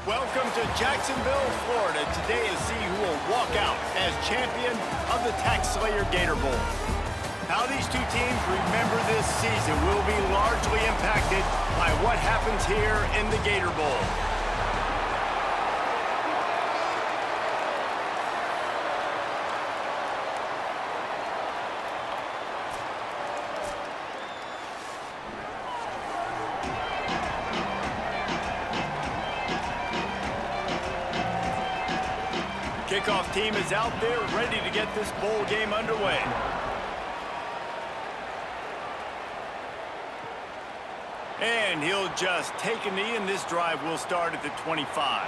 Welcome to Jacksonville, Florida. Today is see who will walk out as champion of the Tax Slayer Gator Bowl. How these two teams remember this season will be largely impacted by what happens here in the Gator Bowl. Kickoff team is out there ready to get this bowl game underway. And he'll just take a knee, and this drive will start at the 25.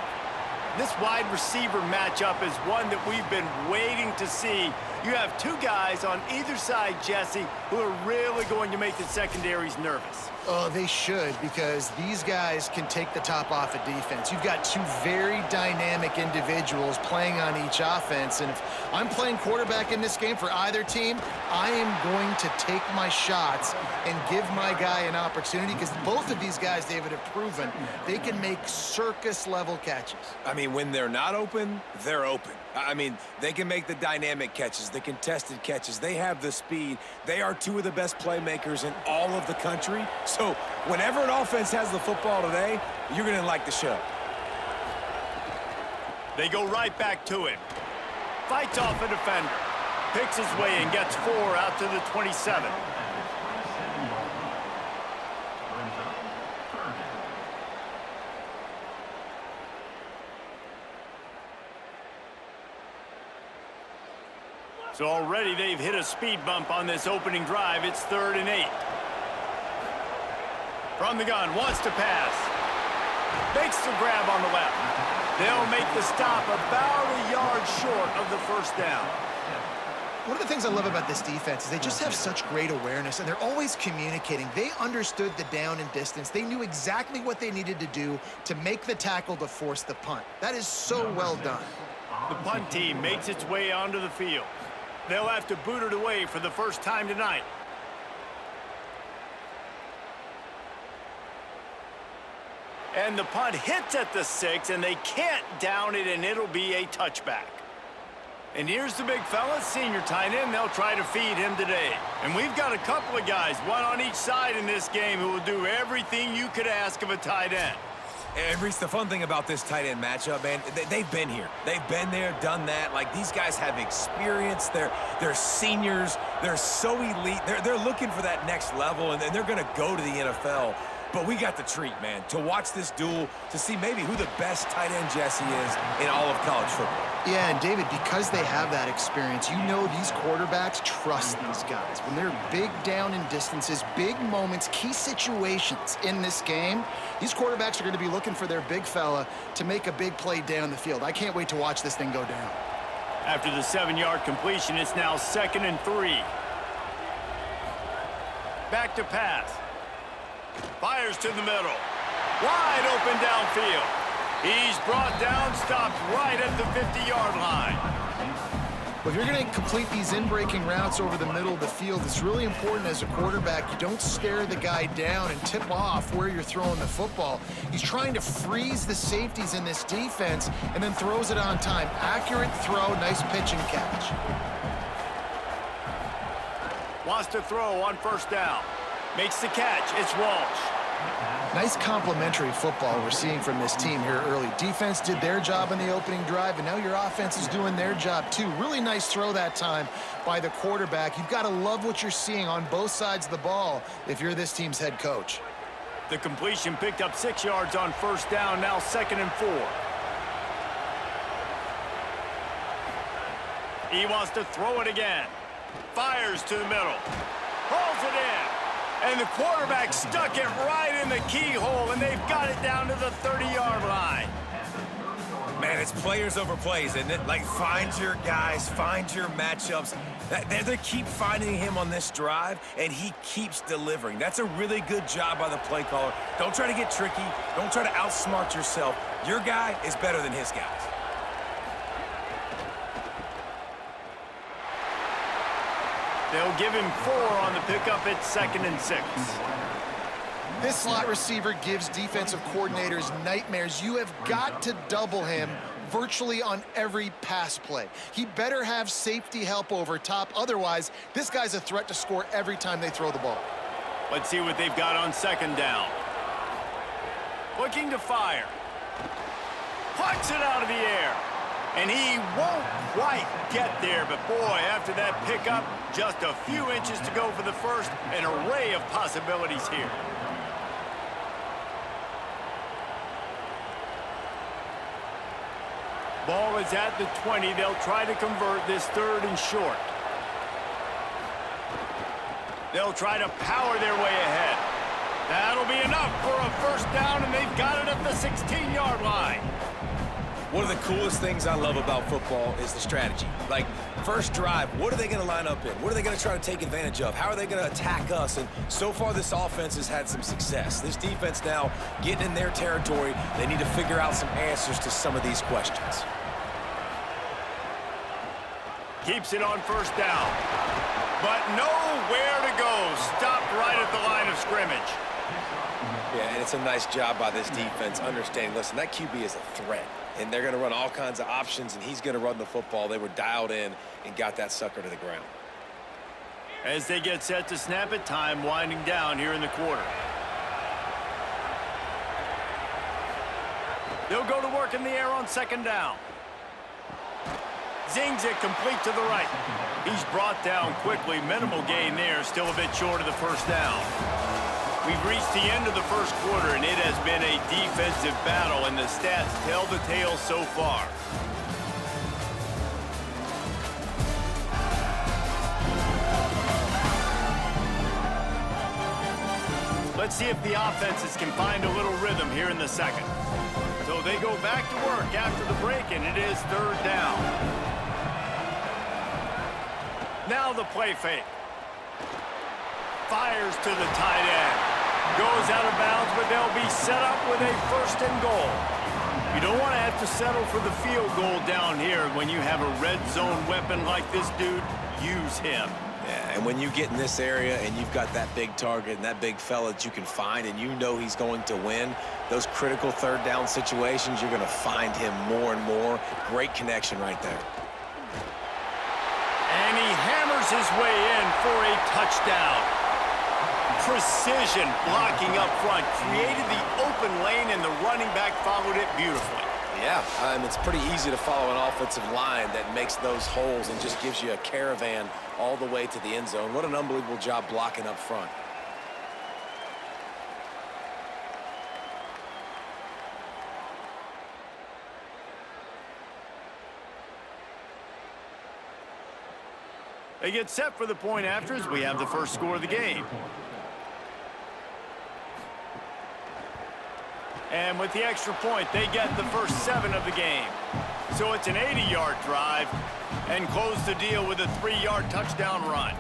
This wide receiver matchup is one that we've been waiting to see. You have two guys on either side, Jesse, who are really going to make the secondaries nervous. Oh, they should, because these guys can take the top off a defense. You've got two very dynamic individuals playing on each offense, and if I'm playing quarterback in this game for either team, I am going to take my shots and give my guy an opportunity, because both of these guys, David, have proven they can make circus-level catches. I mean, when they're not open, they're open. I mean, they can make the dynamic catches, the contested catches. They have the speed. They are two of the best playmakers in all of the country. So whenever an offense has the football today, you're going to like the show. They go right back to him. Fights off a defender. Picks his way and gets 4 out to the 27. So already they've hit a speed bump on this opening drive. It's 3rd and 8. From the gun, wants to pass. Makes the grab on the left. They'll make the stop about a yard short of the first down. One of the things I love about this defense is they just have such great awareness, and they're always communicating. They understood the down and distance. They knew exactly what they needed to do to make the tackle to force the punt. That is so well done. The punt team makes its way onto the field. They'll have to boot it away for the first time tonight. And the punt hits at the 6, and they can't down it, and it'll be a touchback. And here's the big fella, senior tight end. They'll try to feed him today. And we've got a couple of guys, one on each side in this game, who will do everything you could ask of a tight end. And Reese, the fun thing about this tight end matchup, man, they've been here. They've been there, done that. Like, these guys have experience. They're seniors. They're so elite. They're looking for that next level, and they're going to go to the NFL. But we got the treat, man, to watch this duel, to see maybe who the best tight end Jesse is in all of college football. Yeah, and David, because they have that experience, you know these quarterbacks trust these guys. When they're big down in distances, big moments, key situations in this game, these quarterbacks are going to be looking for their big fella to make a big play down the field. I can't wait to watch this thing go down. After the 7-yard completion, it's now 2nd and 3. Back to pass. Fires to the middle. Wide open downfield. He's brought down, stopped right at the 50-yard line. Well, if you're going to complete these in-breaking routes over the middle of the field, it's really important as a quarterback you don't stare the guy down and tip off where you're throwing the football. He's trying to freeze the safeties in this defense and then throws it on time. Accurate throw, nice pitch and catch. Wants to throw on 1st down. Makes the catch. It's Walsh. Nice complementary football we're seeing from this team here early. Defense did their job in the opening drive, and now your offense is doing their job too. Really nice throw that time by the quarterback. You've got to love what you're seeing on both sides of the ball if you're this team's head coach. The completion picked up 6 yards on 1st down, now 2nd and 4. He wants to throw it again. Fires to the middle. Pulls it in. And the quarterback stuck it right in the keyhole, and they've got it down to the 30-yard line. Man, it's players over plays, isn't it? Like, find your guys, find your matchups. They keep finding him on this drive, and he keeps delivering. That's a really good job by the play caller. Don't try to get tricky. Don't try to outsmart yourself. Your guy is better than his guys. They'll give him 4 on the pickup at 2nd and 6. This slot receiver gives defensive coordinators nightmares. You have got to double him virtually on every pass play. He better have safety help over top. Otherwise, this guy's a threat to score every time they throw the ball. Let's see what they've got on second down. Looking to fire. Puts it out of the air. And he won't quite get there, but boy, after that pickup, just a few inches to go for the first, an array of possibilities here. Ball is at the 20. They'll try to convert this third and short. They'll try to power their way ahead. That'll be enough for a first down, and they've got it at the 16-yard line. One of the coolest things I love about football is the strategy. Like, first drive, what are they going to line up in? What are they going to try to take advantage of? How are they going to attack us? And so far, this offense has had some success. This defense now getting in their territory. They need to figure out some answers to some of these questions. Keeps it on first down. But nowhere to go. Stopped right at the line of scrimmage. Yeah, and it's a nice job by this defense understanding, listen, that QB is a threat. And they're going to run all kinds of options, and he's going to run the football. They were dialed in and got that sucker to the ground. As they get set to snap it, time winding down here in the quarter. They'll go to work in the air on second down. Zings it complete to the right. He's brought down quickly. Minimal gain there. Still a bit short of the first down. We've reached the end of the first quarter, and it has been a defensive battle, and the stats tell the tale so far. Let's see if the offenses can find a little rhythm here in the second. So they go back to work after the break, and it is third down. Now the play fake. Fires to the tight end. Goes out of bounds, but they'll be set up with a first and goal. You don't want to have to settle for the field goal down here. When you have a red zone weapon like this dude, use him. Yeah, and when you get in this area and you've got that big target and that big fella that you can find and you know he's going to win, those critical third down situations, you're going to find him more and more. Great connection right there. And he hammers his way in for a touchdown. Precision blocking up front, created the open lane, and the running back followed it beautifully. Yeah, it's pretty easy to follow an offensive line that makes those holes and just gives you a caravan all the way to the end zone. What an unbelievable job blocking up front. They get set for the point after as we have the first score of the game. And with the extra point, they get the first 7 of the game. So it's an 80-yard drive and close the deal with a 3-yard touchdown run.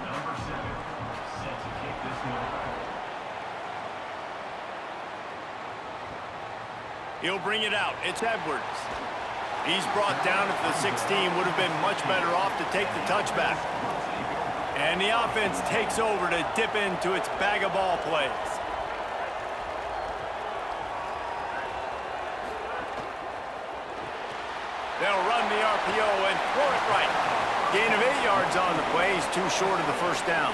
Number 7, set to kick this one. He'll bring it out. It's Edwards. He's brought down at the 16. Would have been much better off to take the touchback. And the offense takes over to dip into its bag of ball plays. They'll run the RPO and throw it right. Gain of 8 yards on the play. He's too short of the first down.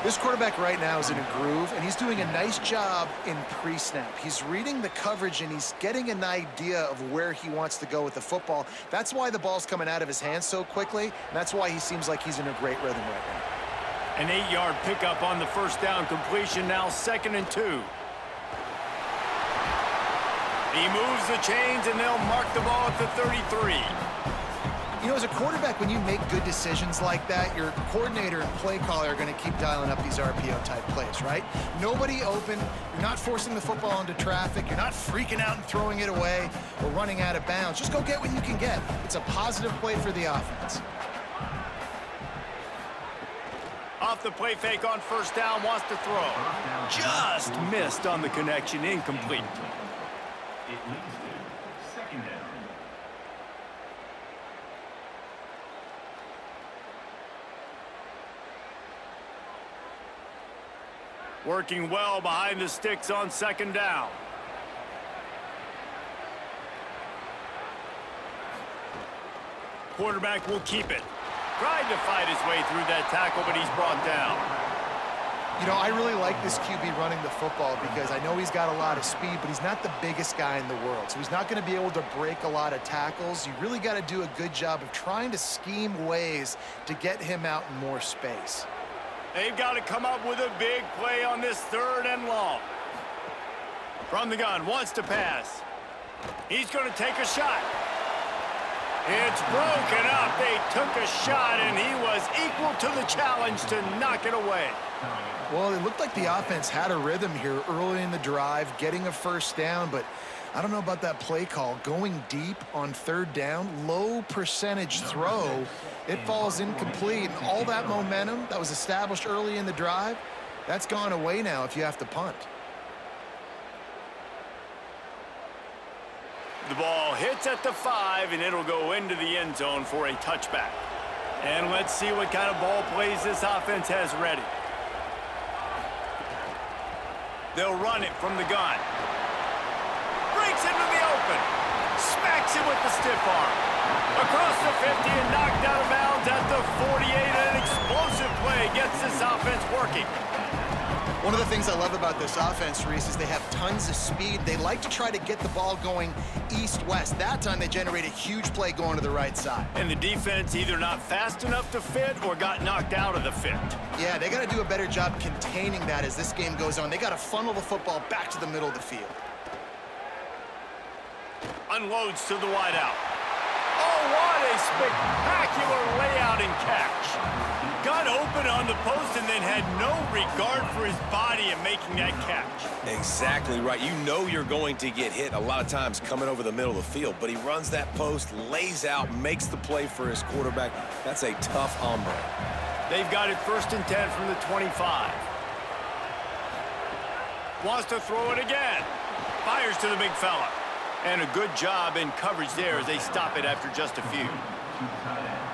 This quarterback right now is in a groove, and he's doing a nice job in pre-snap. He's reading the coverage, and he's getting an idea of where he wants to go with the football. That's why the ball's coming out of his hands so quickly, and that's why he seems like he's in a great rhythm right now. An 8-yard pickup on the first down completion, now 2nd and 2. He moves the chains, and they'll mark the ball at the 33. You know, as a quarterback, when you make good decisions like that, your coordinator and play caller are going to keep dialing up these RPO-type plays, right? Nobody open. You're not forcing the football into traffic. You're not freaking out and throwing it away or running out of bounds. Just go get what you can get. It's a positive play for the offense. Off the play fake on first down, wants to throw. Just missed on the connection, incomplete. It leads to 2nd down. Working well behind the sticks on second down. Quarterback will keep it. Tried to fight his way through that tackle, but he's brought down. You know, I really like this QB running the football because I know he's got a lot of speed, but he's not the biggest guy in the world. So he's not going to be able to break a lot of tackles. You really got to do a good job of trying to scheme ways to get him out in more space. They've got to come up with a big play on this 3rd and long. From the gun, wants to pass. He's going to take a shot. It's broken up. They took a shot, and he was equal to the challenge to knock it away. Well, it looked like the offense had a rhythm here early in the drive, getting a first down, but I don't know about that play call. Going deep on 3rd down, low percentage throw, it falls incomplete. And all that momentum that was established early in the drive, that's gone away now if you have to punt. The ball hits at the 5, and it'll go into the end zone for a touchback. And let's see what kind of ball plays this offense has ready. They'll run it from the gun. Breaks into the open. Smacks him with the stiff arm. Across the 50 and knocked out of bounds at the 48. An explosive play gets this offense working. One of the things I love about this offense, Reese, is they have tons of speed. They like to try to get the ball going east-west. That time they generate a huge play going to the right side. And the defense either not fast enough to fit or got knocked out of the fit. Yeah, they got to do a better job containing that as this game goes on. They got to funnel the football back to the middle of the field. Unloads to the wideout. Oh, what a spectacular layout and catch. Got open on the post and then had no regard for his body in making that catch. Exactly right. You know you're going to get hit a lot of times coming over the middle of the field, but he runs that post, lays out, makes the play for his quarterback. That's a tough hombre. They've got it 1st and 10 from the 25. Wants to throw it again. Fires to the big fella. And a good job in coverage there as they stop it after just a few.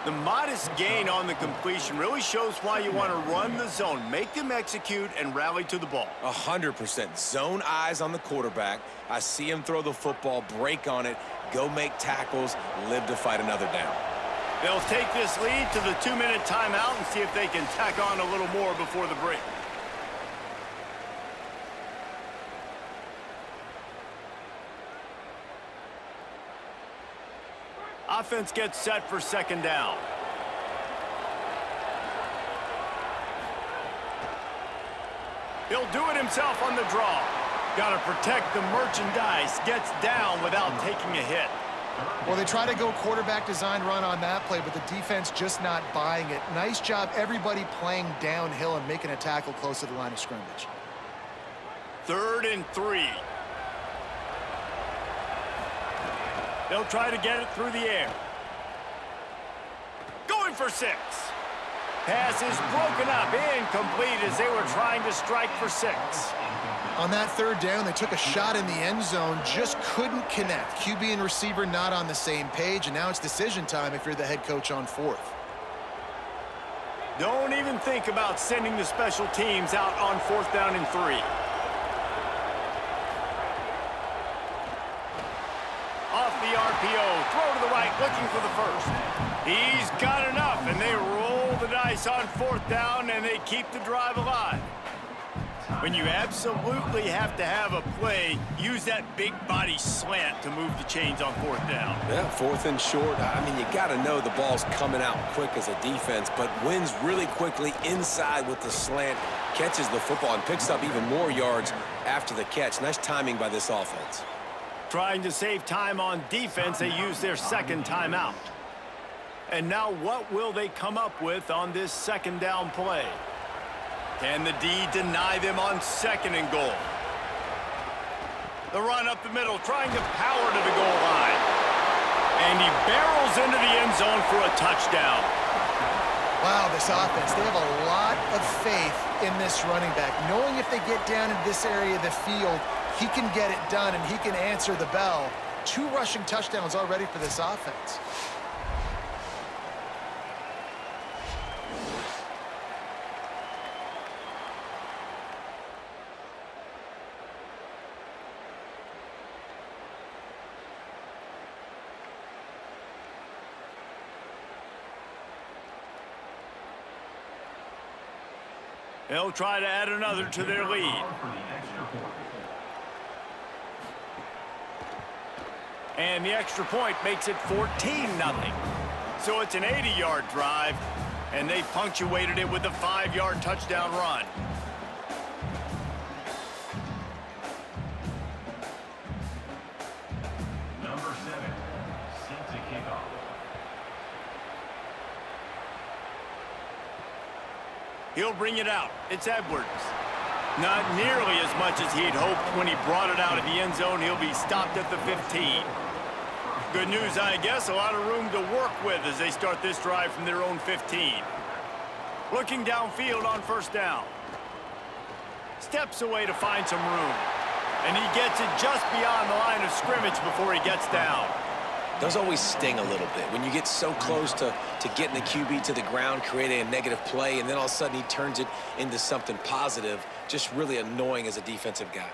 The modest gain on the completion really shows why you want to run the zone, make them execute, and rally to the ball. 100%. Zone eyes on the quarterback. I see him throw the football, break on it, go make tackles, live to fight another down. They'll take this lead to the 2-minute timeout and see if they can tack on a little more before the break. Offense gets set for 2nd down. He'll do it himself on the draw. Got to protect the merchandise. Gets down without taking a hit. Well, they try to go quarterback design run on that play, but the defense just not buying it. Nice job, everybody playing downhill and making a tackle close to the line of scrimmage. 3rd and 3. They'll try to get it through the air. Going for 6. Pass is broken up, incomplete as they were trying to strike for 6. On that 3rd down, they took a shot in the end zone, just couldn't connect. QB and receiver not on the same page, and now it's decision time if you're the head coach on 4th. Don't even think about sending the special teams out on 4th down and 3. Off the RPO, throw to the right, looking for the 1st. He's got enough, and they roll the dice on 4th down, and they keep the drive alive. When you absolutely have to have a play, use that big body slant to move the chains on 4th down. Yeah, 4th and short. I mean, you got to know the ball's coming out quick as a defense, but wins really quickly inside with the slant, catches the football, and picks up even more yards after the catch. Nice timing by this offense. Trying to save time on defense, they use their 2nd timeout. And now what will they come up with on this 2nd down play? Can the D deny them on 2nd and goal? The run up the middle, trying to power to the goal line. And he barrels into the end zone for a touchdown. Wow, this offense, they have a lot of faith in this running back. Knowing if they get down in this area of the field, he can get it done and he can answer the bell. 2 rushing touchdowns already for this offense. They'll try to add another to their lead. For the extra point. And the extra point makes it 14-0. So it's an 80-yard drive, and they punctuated it with a 5-yard touchdown run. Number 7, set to kick off. He'll bring it out. It's Edwards. Not nearly as much as he'd hoped when he brought it out of the end zone. He'll be stopped at the 15. Good news, I guess. A lot of room to work with as they start this drive from their own 15. Looking downfield on first down. Steps away to find some room. And he gets it just beyond the line of scrimmage before he gets down. Those always sting a little bit when you get so close to getting the QB to the ground, creating a negative play, and then all of a sudden he turns it into something positive. Just really annoying as a defensive guy.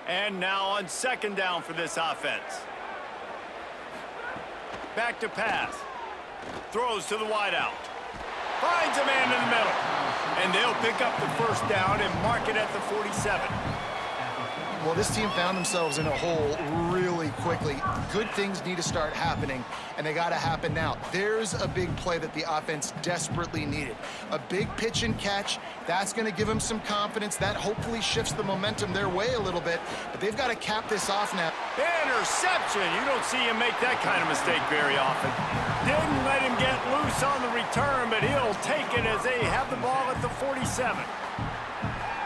And now on second down for this offense. Back to pass. Throws to the wideout. Finds a man in the middle. And they'll pick up the first down and mark it at the 47. Well, this team found themselves in a hole really quickly. Good things need to start happening, and they got to happen now. There's a big play that the offense desperately needed. A big pitch and catch. That's going to give them some confidence. That hopefully shifts the momentum their way a little bit, but they've got to cap this off now. Interception. You don't see him make that kind of mistake very often. Didn't let him get loose on the return, but he'll take it as they have the ball at the 47.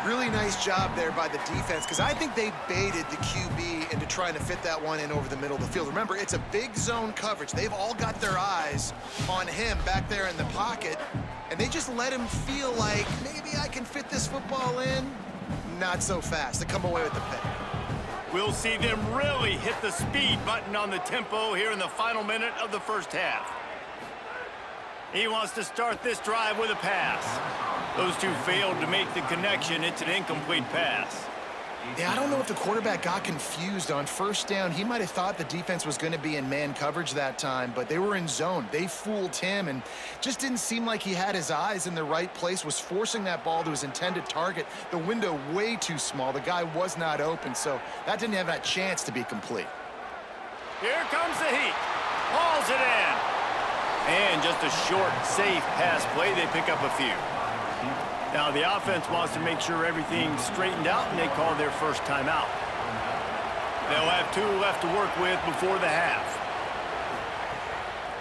Really nice job there by the defense, because I think they baited the QB into trying to fit that one in over the middle of the field. Remember, it's a big zone coverage. They've all got their eyes on him back there in the pocket, and they just let him feel like, maybe I can fit this football in. Not so fast. They come away with the pick. We'll see them really hit the speed button on the tempo here in the final minute of the first half. He wants to start this drive with a pass. Those two failed to make the connection. It's an incomplete pass. Yeah, I don't know if the quarterback got confused on first down. He might have thought the defense was going to be in man coverage that time, but they were in zone. They fooled him and just didn't seem like he had his eyes in the right place, was forcing that ball to his intended target. The window way too small. The guy was not open, so that didn't have that chance to be complete. Here comes the heat. Hauls it in. And just a short, safe pass play. They pick up a few. Now the offense wants to make sure everything's straightened out, and they call their first timeout. They'll have 2 left to work with before the half.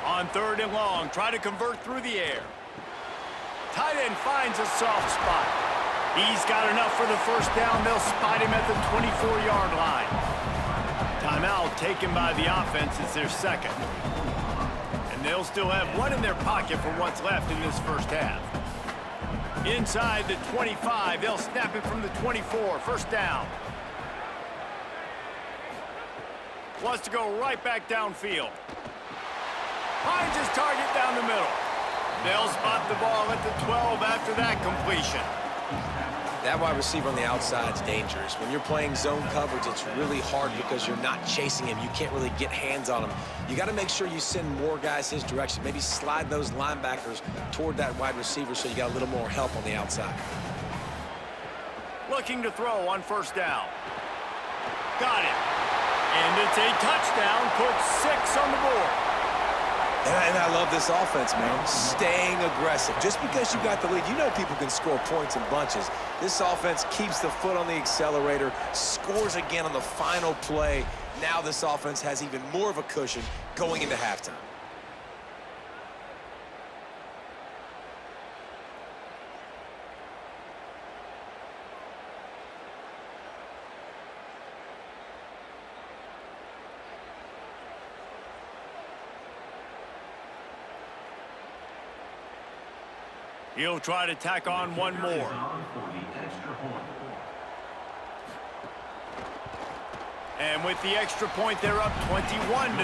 On third and long, try to convert through the air. Tight end finds a soft spot. He's got enough for the first down. They'll spot him at the 24-yard line. Timeout taken by the offense. It's their second. And they'll still have one in their pocket for what's left in this first half. Inside the 25, they'll snap it from the 24. First down. Wants to go right back downfield. Finds his target down the middle. They'll spot the ball at the 12 after that completion. That wide receiver on the outside is dangerous. When you're playing zone coverage, it's really hard because you're not chasing him. You can't really get hands on him. You got to make sure you send more guys his direction. Maybe slide those linebackers toward that wide receiver so you got a little more help on the outside. Looking to throw on first down. Got it. And it's a touchdown. Puts 6 on the board. And I love this offense, man. Staying aggressive. Just because you got the lead, you know people can score points in bunches. This offense keeps the foot on the accelerator, scores again on the final play. Now this offense has even more of a cushion going into halftime. He'll try to tack on one more. And with the extra point, they're up 21-0.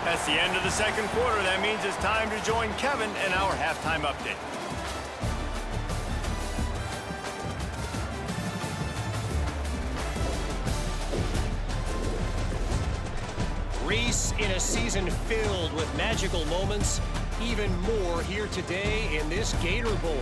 That's the end of the second quarter. That means it's time to join Kevin in our halftime update. Reese, in a season filled with magical moments, even more here today in this Gator Bowl.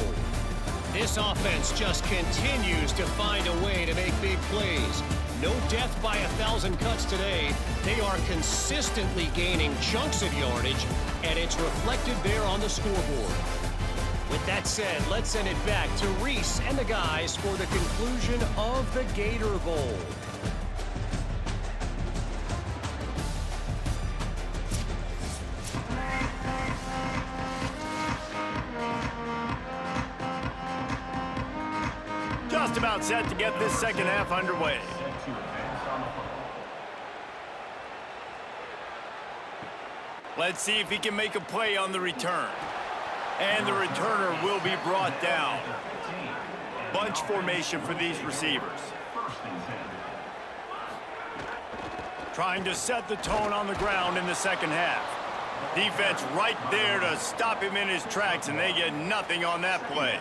This offense just continues to find a way to make big plays. No death by 1,000 cuts today. They are consistently gaining chunks of yardage, and it's reflected there on the scoreboard. With that said, let's send it back to Reese and the guys for the conclusion of the Gator Bowl. Just about set to get this second half underway. Let's see if he can make a play on the return. And the returner will be brought down. Bunch formation for these receivers. Trying to set the tone on the ground in the second half. Defense right there to stop him in his tracks, and they get nothing on that play.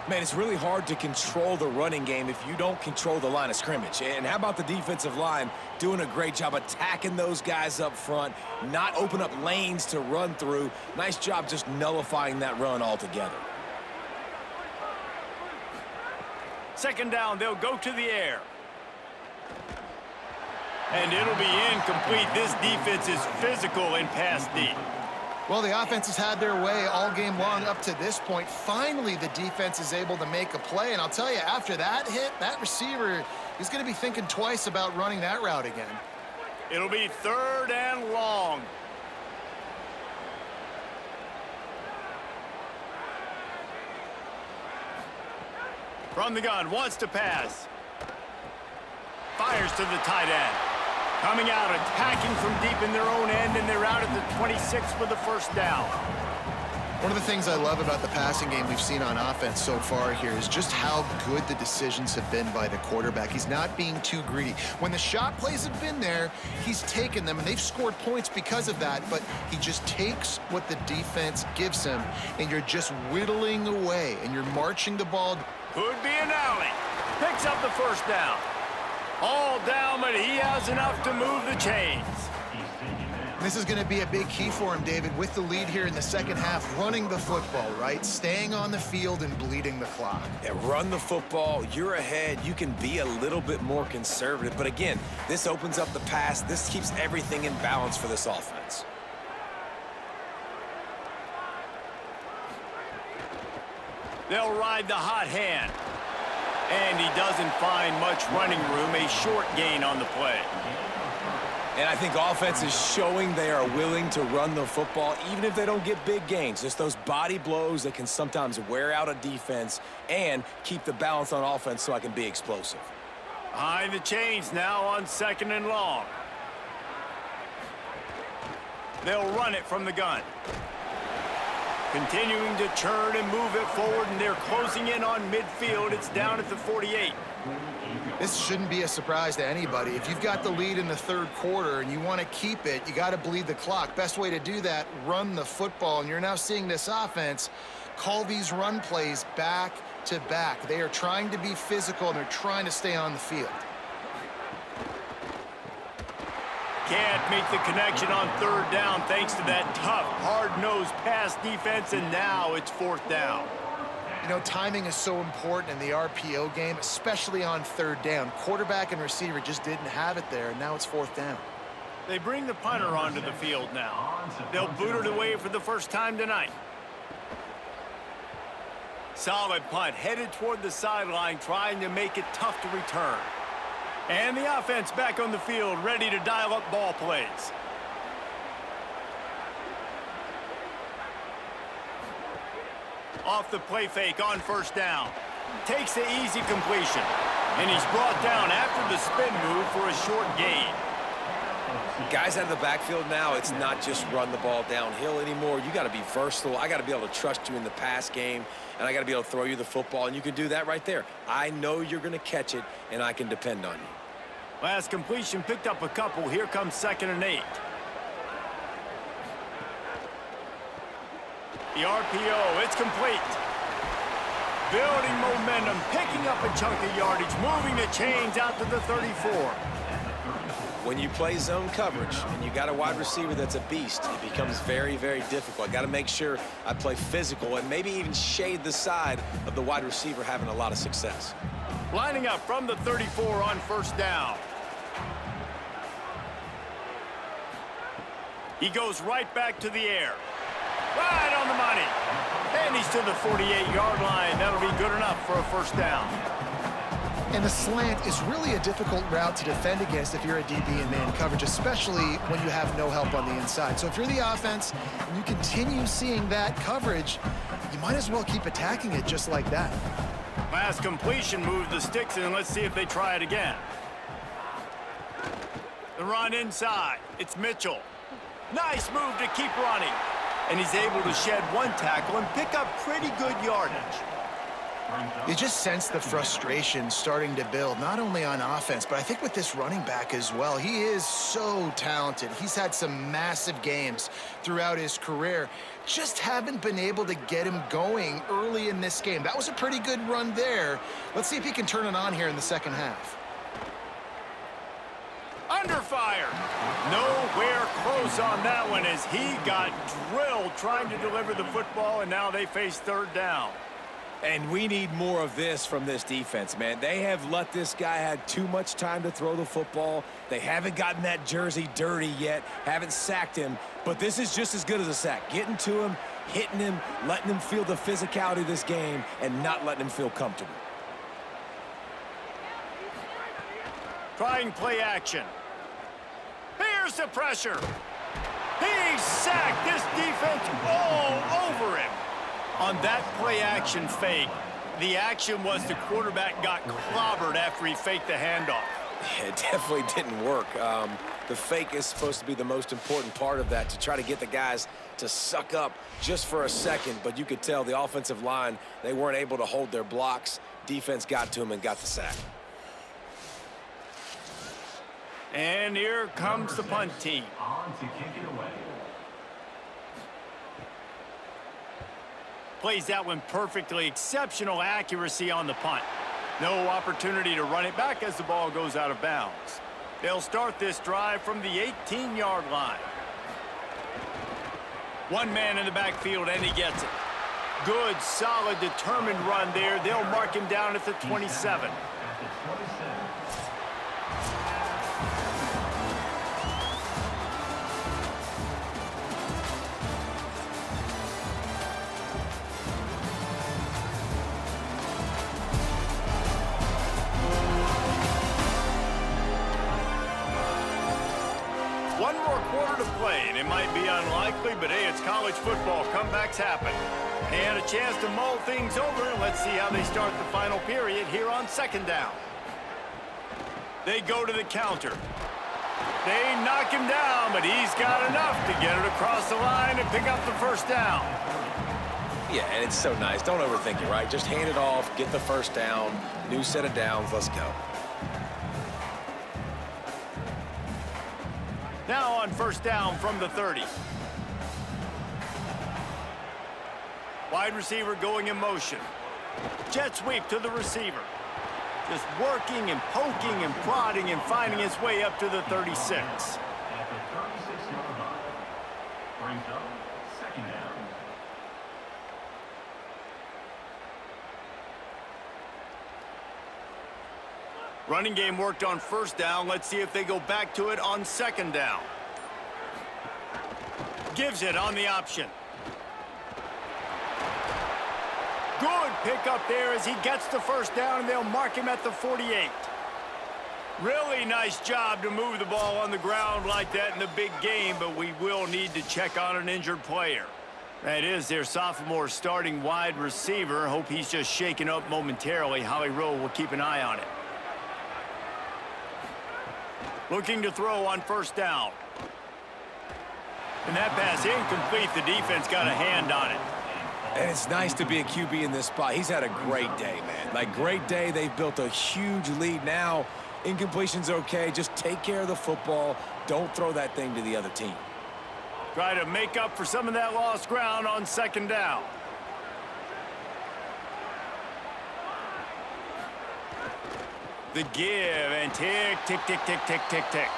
Man, it's really hard to control the running game if you don't control the line of scrimmage. And how about the defensive line doing a great job attacking those guys up front, not open up lanes to run through. Nice job just nullifying that run altogether. Second down, they'll go to the air. And it'll be incomplete. This defense is physical in pass deep. Well, the offense has had their way all game long up to this point. Finally, the defense is able to make a play. And I'll tell you, after that hit, that receiver is going to be thinking twice about running that route again. It'll be third and long. From the gun, wants to pass. Fires to the tight end. Coming out, attacking from deep in their own end, and they're out at the 26 for the first down. One of the things I love about the passing game we've seen on offense so far here is just how good the decisions have been by the quarterback. He's not being too greedy. When the shot plays have been there, he's taken them, and they've scored points because of that, but he just takes what the defense gives him, and you're just whittling away, and you're marching the ball. Could be an alley. Picks up the first down. All down, but he has enough to move the chains. This is going to be a big key for him, David, with the lead here in the second half, running the football, right? Staying on the field and bleeding the clock. Yeah, run the football, you're ahead, you can be a little bit more conservative. But again, this opens up the pass. This keeps everything in balance for this offense. They'll ride the hot hand. And he doesn't find much running room, a short gain on the play. And I think offense is showing they are willing to run the football, even if they don't get big gains. Just those body blows that can sometimes wear out a defense and keep the balance on offense so I can be explosive. Behind the chains now on second and long. They'll run it from the gun. Continuing to churn and move it forward, and they're closing in on midfield. It's down at the 48. This shouldn't be a surprise to anybody. If you've got the lead in the third quarter and you want to keep it, you got to bleed the clock. Best way to do that, run the football. And you're now seeing this offense call these run plays back to back. They are trying to be physical, and they're trying to stay on the field. Can't make the connection on third down thanks to that tough, hard-nosed pass defense, and now it's fourth down. You know, timing is so important in the RPO game, especially on third down. Quarterback and receiver just didn't have it there, and now it's fourth down. They bring the punter onto the field now. They'll boot it away for the first time tonight. Solid punt, headed toward the sideline, trying to make it tough to return. And the offense back on the field, ready to dial up ball plays. Off the play fake on first down. Takes the easy completion. And he's brought down after the spin move for a short gain. Guys out of the backfield now, it's not just run the ball downhill anymore. You got to be versatile. I got to be able to trust you in the pass game, and I got to be able to throw you the football, and you can do that right there. I know you're going to catch it, and I can depend on you. Last completion picked up a couple. Here comes 2nd and 8. The RPO, it's complete. Building momentum, picking up a chunk of yardage, moving the chains out to the 34. when you play zone coverage and you got a wide receiver that's a beast, it becomes very, very difficult. I got to make sure I play physical and maybe even shade the side of the wide receiver having a lot of success. Lining up from the 34 on first down. He goes right back to the air. Right on the money. And he's to the 48-yard line. That'll be good enough for a first down. And the slant is really a difficult route to defend against if you're a DB in man coverage, especially when you have no help on the inside. So if you're the offense and you continue seeing that coverage, you might as well keep attacking it just like that. Last completion moved the sticks in. Let's see if they try it again. The run inside. It's Mitchell. Nice move to keep running. And he's able to shed one tackle and pick up pretty good yardage. You just sense the frustration starting to build, not only on offense, but I think with this running back as well. He is so talented. He's had some massive games throughout his career. Just haven't been able to get him going early in this game. That was a pretty good run there. Let's see if he can turn it on here in the second half. Under fire. Nowhere close on that one as he got drilled trying to deliver the football, and now they face third down. And we need more of this from this defense, man. They have let this guy have too much time to throw the football. They haven't gotten that jersey dirty yet, haven't sacked him, but this is just as good as a sack. Getting to him, hitting him, letting him feel the physicality of this game, and not letting him feel comfortable. Trying play action. Here's the pressure. He's sacked. This defense all over him. On that play action fake, the action was the quarterback got clobbered after he faked the handoff. It definitely didn't work. The fake is supposed to be the most important part of that, to try to get the guys to suck up just for a second. But you could tell the offensive line, they weren't able to hold their blocks. Defense got to him and got the sack. And here comes the punt team. On to kick it away. Plays that one perfectly. Exceptional accuracy on the punt. No opportunity to run it back as the ball goes out of bounds. They'll start this drive from the 18-yard line. One man in the backfield, and he gets it. Good, solid, determined run there. They'll mark him down at the 27. At the 27. One more quarter to play, and it might be unlikely, but hey, it's college football. Comebacks happen. And a chance to mull things over, and let's see how they start the final period here on second down. They go to the counter. They knock him down, but he's got enough to get it across the line and pick up the first down. Yeah, and it's so nice. Don't overthink it, right? Just hand it off, get the first down, new set of downs, let's go. Now on first down from the 30. Wide receiver going in motion. Jet sweep to the receiver. Just working and poking and prodding and finding his way up to the 36. At the 36-yard line. Brings up second down. Running game worked on first down. Let's see if they go back to it on second down. Gives it on the option. Good pickup there as he gets the first down, and they'll mark him at the 48. Really nice job to move the ball on the ground like that in the big game, but we will need to check on an injured player. That is their sophomore starting wide receiver. Hope he's just shaken up momentarily. Holly Rowe will keep an eye on it. Looking to throw on first down. And that pass incomplete. The defense got a hand on it. And it's nice to be a QB in this spot. He's had a great day, man. Like, great day. They've built a huge lead now. Incompletion's okay. Just take care of the football. Don't throw that thing to the other team. Try to make up for some of that lost ground on second down. The give, and tick, tick, tick, tick, tick, tick, tick.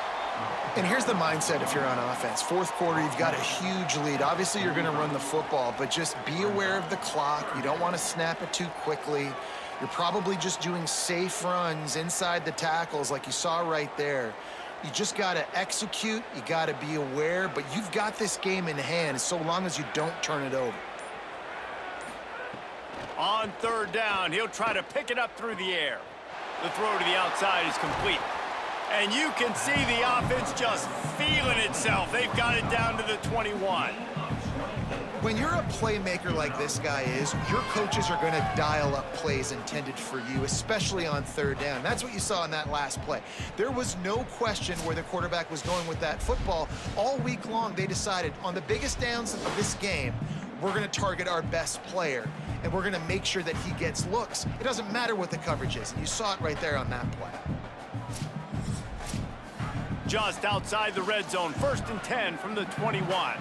And here's the mindset if you're on offense. Fourth quarter, you've got a huge lead. Obviously, you're going to run the football, but just be aware of the clock. You don't want to snap it too quickly. You're probably just doing safe runs inside the tackles like you saw right there. You just got to execute. You got to be aware, but you've got this game in hand so long as you don't turn it over. On third down, he'll try to pick it up through the air. The throw to the outside is complete. And you can see the offense just feeling itself. They've got it down to the 21. When you're a playmaker like this guy is, your coaches are going to dial up plays intended for you, especially on third down. That's what you saw in that last play. There was no question where the quarterback was going with that football. All week long, they decided on the biggest downs of this game, we're going to target our best player, and we're going to make sure that he gets looks. It doesn't matter what the coverage is, and you saw it right there on that play. Just outside the red zone, 1st and 10 from the 21.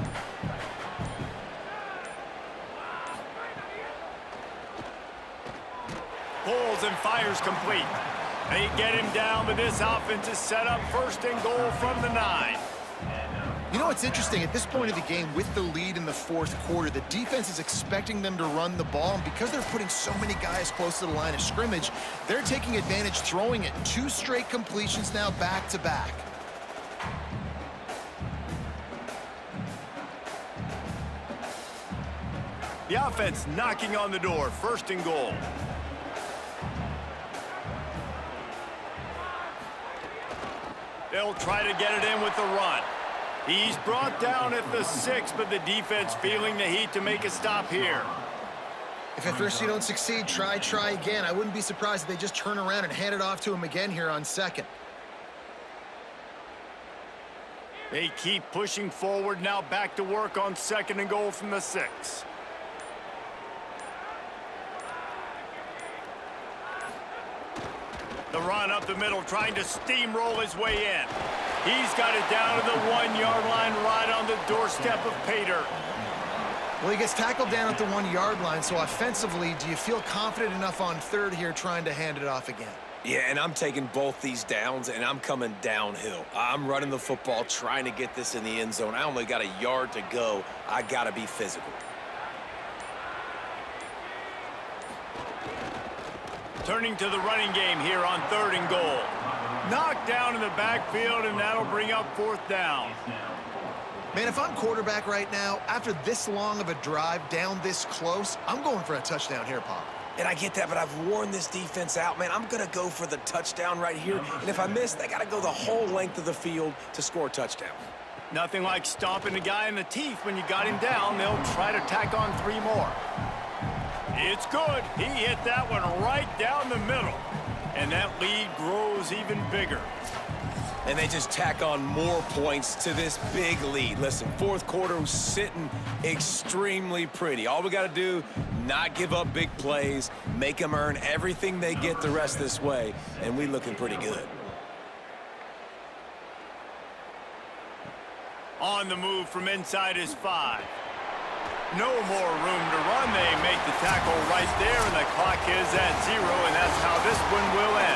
Pulls and fires complete. They get him down, but this offense is set up 1st and goal from the 9. You know what's interesting? At this point of the game, with the lead in the fourth quarter, the defense is expecting them to run the ball, and because they're putting so many guys close to the line of scrimmage, they're taking advantage, throwing it. 2 straight completions now back-to-back. The offense knocking on the door, 1st and goal. They'll try to get it in with the run. He's brought down at the 6, but the defense feeling the heat to make a stop here. If at first you don't succeed, try again. I wouldn't be surprised if they just turn around and hand it off to him again here on 2nd. They keep pushing forward, now back to work on 2nd and goal from the 6. The run up the middle, trying to steamroll his way in. He's got it down to the 1-yard line, right on the doorstep of pay dirt. Well, he gets tackled down at the 1-yard line, so offensively, do you feel confident enough on 3rd here trying to hand it off again? Yeah, and I'm taking both these downs, and I'm coming downhill. I'm running the football, trying to get this in the end zone. I only got a yard to go. I got to be physical. Turning to the running game here on 3rd and goal. Knocked down in the backfield, and that'll bring up 4th down. Man, if I'm quarterback right now, after this long of a drive down this close, I'm going for a touchdown here, Pop. And I get that, but I've worn this defense out, man. I'm going to go for the touchdown right here. And if I miss, they got to go the whole length of the field to score a touchdown. Nothing like stomping the guy in the teeth when you got him down. They'll try to tack on 3 more. It's good. He hit that one right down the middle. And that lead grows even bigger. And they just tack on more points to this big lead. Listen, 4th quarter was sitting extremely pretty. All we got to do, not give up big plays, make them earn everything they get the rest this way, and we looking pretty good. On the move from inside his 5. No more room to run. They make the tackle right there, and the clock is at 0, and that's how this one will end.